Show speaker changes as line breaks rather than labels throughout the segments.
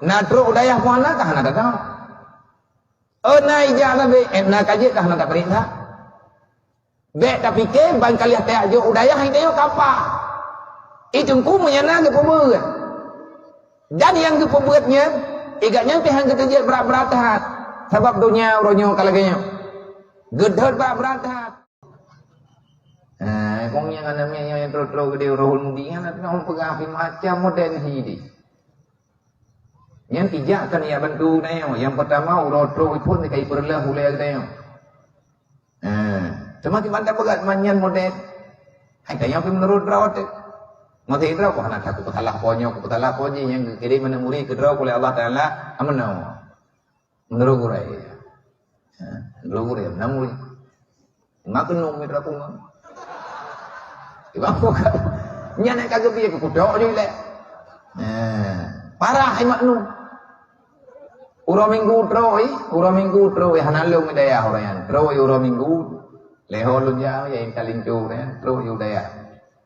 Na tro dayah puana kah na datang. Na ija na be na kaje kah na tak perintah. Be tapi ke ban kali hati ajo udayah hang tayo kapa. Itungku menyana ke pembuat. Dan yang ke pembuatnya igaknya pihang ketujuh berat-berat hat. Sebab dunia ronyo kalaganya. Gedhot berat-berat hat. Kong yang namanya yang terus gede rohul mudi kan nak pegapi macam modern hidi. Yang tiga kan ya bantu nayo. Yang pertama urotro pun kai perlah hulai nayo. Cuma di mana pegat manyan modern. Hai kaya pi menurut rawat. Mati draw ko anak aku petalah ponyo yang kiri menemui ke draw oleh Allah Taala amanau. Menurut gurai. Menurut gurai namui. Makan nom mitra pun. Ibang bukan, nyana kagak biar kudok juga. Parah ai maknu. Ura minggu troi, hanalung daya orang. Troi ura minggu, leho lu jauh ya inta lincu ya, troi daya.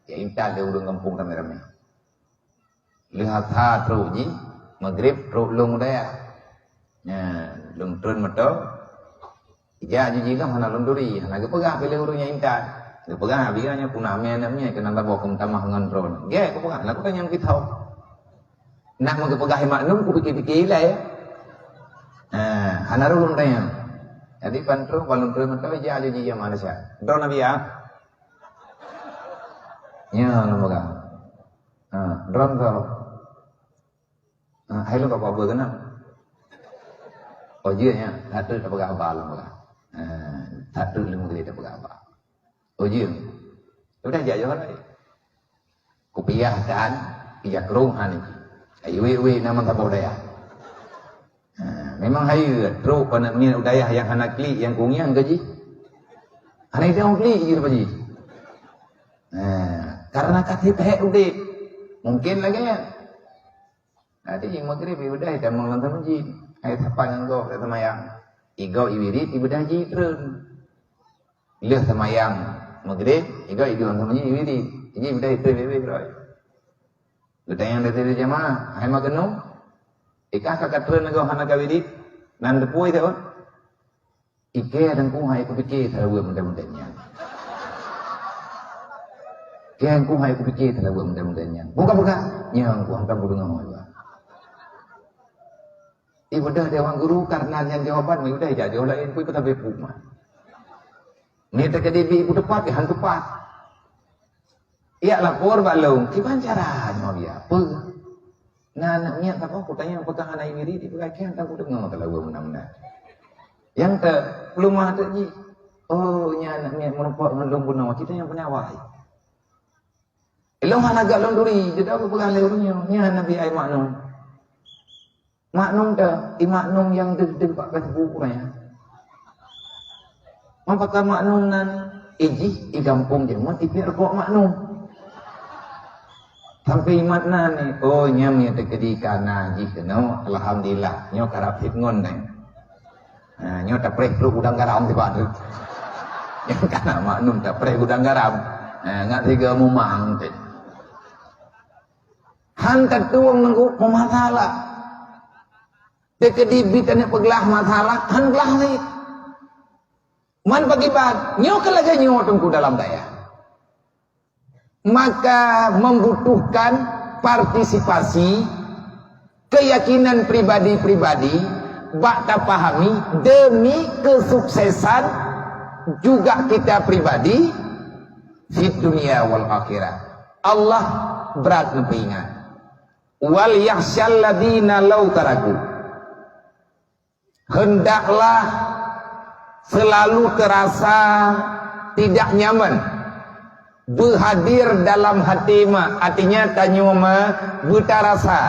Ya inta le urang kampung rame-rame. Lihat ha troi, maghrib troi lung daya. Lung turun meto. Ija juga hanalung duri, hanaga pegah pilih urangnya inta. Pegang habisnya punah menamnya kena bawa ke tamah ngontrol. Ge, aku pegang, aku kan yang kita tahu. Nak mau pegang maknum, aku pikir-pikir lah ya. Hanarulun tanya. Jadi pantro balun terus mentau aja aja dia manusia. Drone nabi ya. Ya, nama pegang. Drone kau. Hai lu bapak berkenal. Oh dia ya, satu tak pegang apa lu pegang. Satu lima kali tak pegang apa. Oh iya, udah jauh lah. Kupiah dan pijak rung ani. Ayu nama tak budaya. Memang hayu terus pada min udayah yang anak kli yang kungian gaji. Anak dia orang kli gitu paji. Karena katip hek udah mungkin lagi ya. Nanti yang maghrib ibadah kita mengelantar masjid. Ayat apa yang kau sama yang igau iwirit ibadah jitren. Lihat sama yang maghrib, igau sama yang iwirit. Ini ibadah itu iwirit. Kita yang dari jamaah, hai magenum. Ika kakatren agau hana kawirit. Nan depui tu. Ike dan ku hai ku fikir terlalu mudah-mudahnya. Ike ku hai ku fikir terlalu mudah-mudahnya. Buka-buka, nyang ku hantar budung ngomong. Ibadah dewan guru karena yang jawaban ibadah jadi lain ku ikut habis rumah. Ni terkadang ibu tepat han tepat. Ia lapor balung, gimana caranya dia? Apa? Nah anaknya tak aku tanya apakah anak ini di bagian tak aku dengar kalau gua benar-benar. Yang ter belum ada ji. Oh nya anaknya merupakan melung bunawa kita yang penawai. Elong han agak londuri, jadi aku pegang leurnya. Nya Nabi ai maknum. Maknum dah, maknum yang deg-deg pak bukunya. Apakah maknum nan iji di kampung jaman ipir kok maknum. Sampai makna ni, oh nyam yang terjadi karena jikno, alhamdulillah, nyo karapit ngon ni. Nyo tak preh perlu udang garam di bawah. Yang karena maknum tak preh udang garam. Ngat tiga mumang tu. Hantar tuang nengku pemasalah. Terjadi bitanya pegelah masalah, han belah ni. Man pagibat, nyo kelaga nyo tunggu dalam daya. Maka membutuhkan partisipasi keyakinan pribadi-pribadi bakta pahami demi kesuksesan juga kita pribadi di dunia wal akhirah. Allah berat nepingat wal yakhshal ladina law taraku, hendaklah selalu terasa tidak nyaman berhadir dalam hati artinya tanyo buta rasa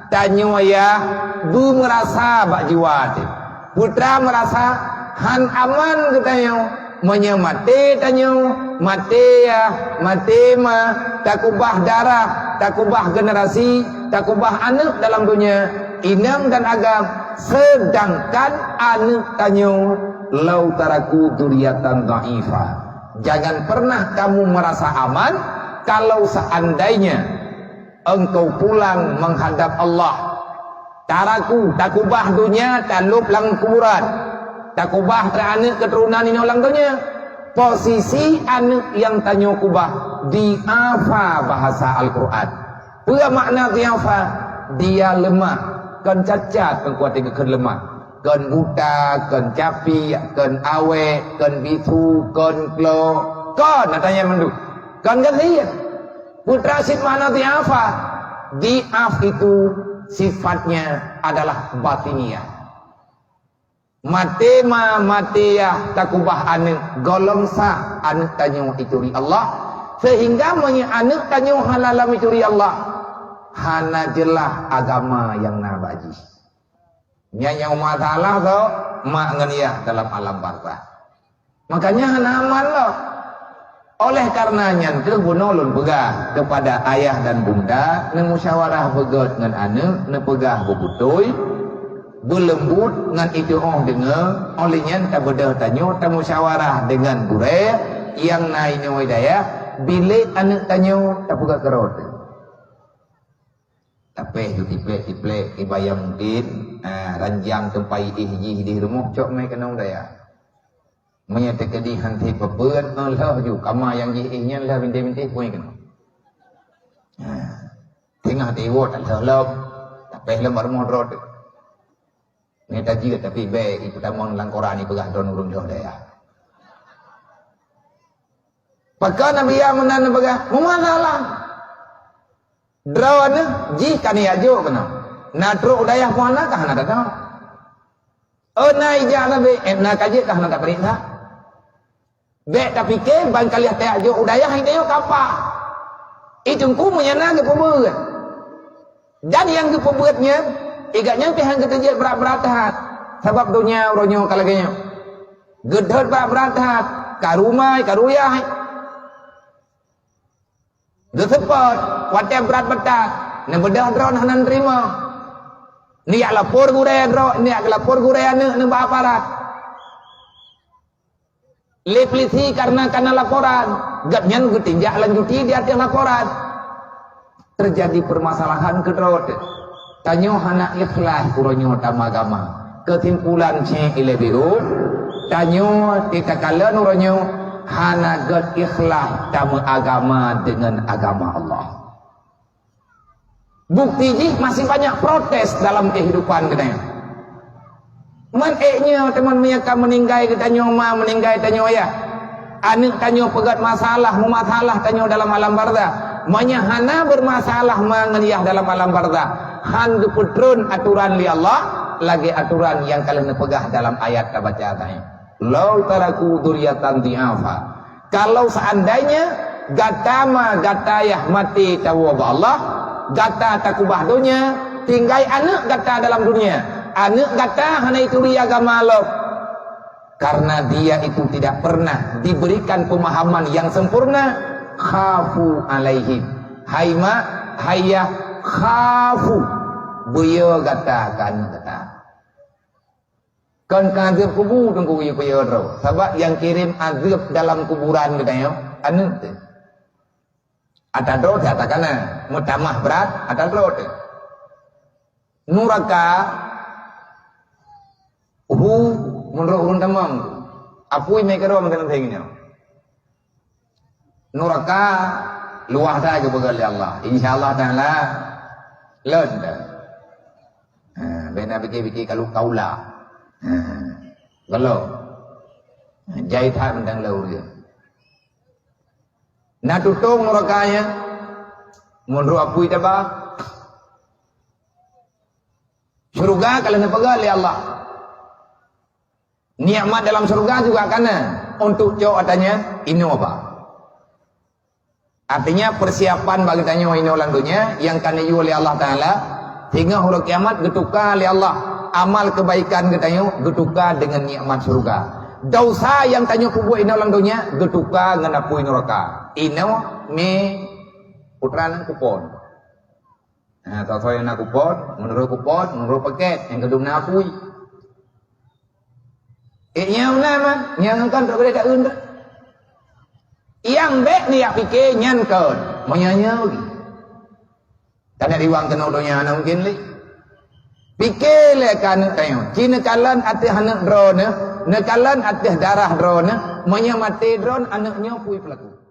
tanyo ya bu merasa bak jiwa putra merasa han aman ketanyo menyemati tanyo mati ya mati takubah darah takubah generasi takubah anak dalam dunia inam dan agam, sedangkan anak tanyo lau taraku duriatan dhaifah. Jangan pernah kamu merasa aman kalau seandainya engkau pulang menghadap Allah Taraku, takubah dunia, talup lang kuburan. Takubah anak keturunan ini orang dunia. Posisi anak yang tanya kubah diafa bahasa Al-Quran. Apa makna diafa? Dia lemah, kan cacat, kan kuat kan lemah, kan buta, kan capi, kan awe, kan bisu, kan klo, kan natanya mendu, kan gantian. Putra sid mana diafa? Diaf itu sifatnya adalah batiniah. Matiyah takubah anak golong sa anak tanya ituri Allah, sehingga anak tanya halalam ituri Allah. Hana jelah agama yang nabaji. Nyanya masalah tu mak ngeniah dalam alam barzah. Makanya hana aman loh. Oleh karenanya ke bunolon pegah kepada ayah dan bunda, ne musyawarah begot dengan anak, ne pegah bebutui, berlembut dengan itu dengar, olehnya tak bedah tanya, tak musyawarah dengan gure yang naik ni daya, bilik anak tanya tak pegah kerot. Tapi tiplek ibayang mungkin ranjang tempai ihji di rumah cok mai kena daya. Menyata kedihan ti pebeun Allah ju kama yang ihnya lah binti-binti pun kena. Tengah diwot Allah tapi lembar modrot. Ni taji tapi be itu tamang langkoran ni pegah don urung dah daya. Maka Nabi yang menan pegah mumasalah. Drawana jika ni ajo kena. Natro udayah puana kah nak tahu. Na ija be na kaje kah nak perintah. Be tapi ke ban kali teh ajo udayah hang teh kapa. Itu ku menyana ke pembeut. Dan yang ke pembeutnya igaknya teh hang ketejet berat-berat hat. Sebab dunia ronyo kalagenya. Gedhot berat-berat hat, karumai karuyah. Gesepot, wadah berat-berat, ne bedah dron hanan terima. Niak lapor guraya dron, niak lapor guraya ne baparat. Leplisi karena laporan, gatnyan getinjak lanjuti di atas laporan. Terjadi permasalahan kedrot. Tanyo hana ikhlas kuronyo tamagama. Kesimpulan C ilebiru, tanyo titakala nuronyo hana god ikhlas tamu agama dengan agama Allah. Bukti ini masih banyak protes dalam kehidupan kita. Maneknya teman mereka meninggai kita ma meninggai tanyo ya. Anak tanyo pegat masalah tanyo dalam alam barzah. Hana bermasalah mengeniyah dalam alam barzah. Han geputrun aturan li Allah lagi aturan yang kalian pegah dalam ayat baca tadi. Lau taraku dzurriatan di'afa. Kalau seandainya gatama gatayah mati tawab Allah, gata takubah dunia, tinggal anak gata dalam dunia. Anak gata hana itu agama Allah. Karena dia itu tidak pernah diberikan pemahaman yang sempurna, khafu alaihim. Haima hayya khafu. Buya gata kan gata. Kan azab kubur tunggu ya payah. Sebab yang kirim azab dalam kuburan kita anu tu. Ada doa katakan mutamah berat ada doa. Nuraka menurut urun tamam. Apui mereka doa macam tengnya. Nuraka luah saja begal Allah. Insyaallah taala lon. Bena biki kalau kaula. Kalau jahit hat tentang lau dia. Nak tutung nerakanya menurut apui taba. Surga kalau nak pegang oleh Allah. Nikmat dalam surga juga karena untuk jauh katanya ini apa? Artinya persiapan bagi tanya ini orang dunia yang kena oleh Allah Taala hingga hari kiamat getukar oleh Allah. Amal kebaikan katanya getukar dengan nikmat surga. Dosa yang tanya kubur ini orang dunia getukar dengan apui neraka. Ino me putranan kupon. Nah, tahu yang nak kupon, menurut paket yang kedua nak apui. Yang nama, yang kan tak boleh tak unda. Yang baik ni yang fikir nyankan, menyanyau. Tak ada diwang kena dunia mungkin li. Fikirlah kan tengok. Cina kalan atas anak drone, nekalan atas darah drone, menyamati drone anaknya pui pelaku.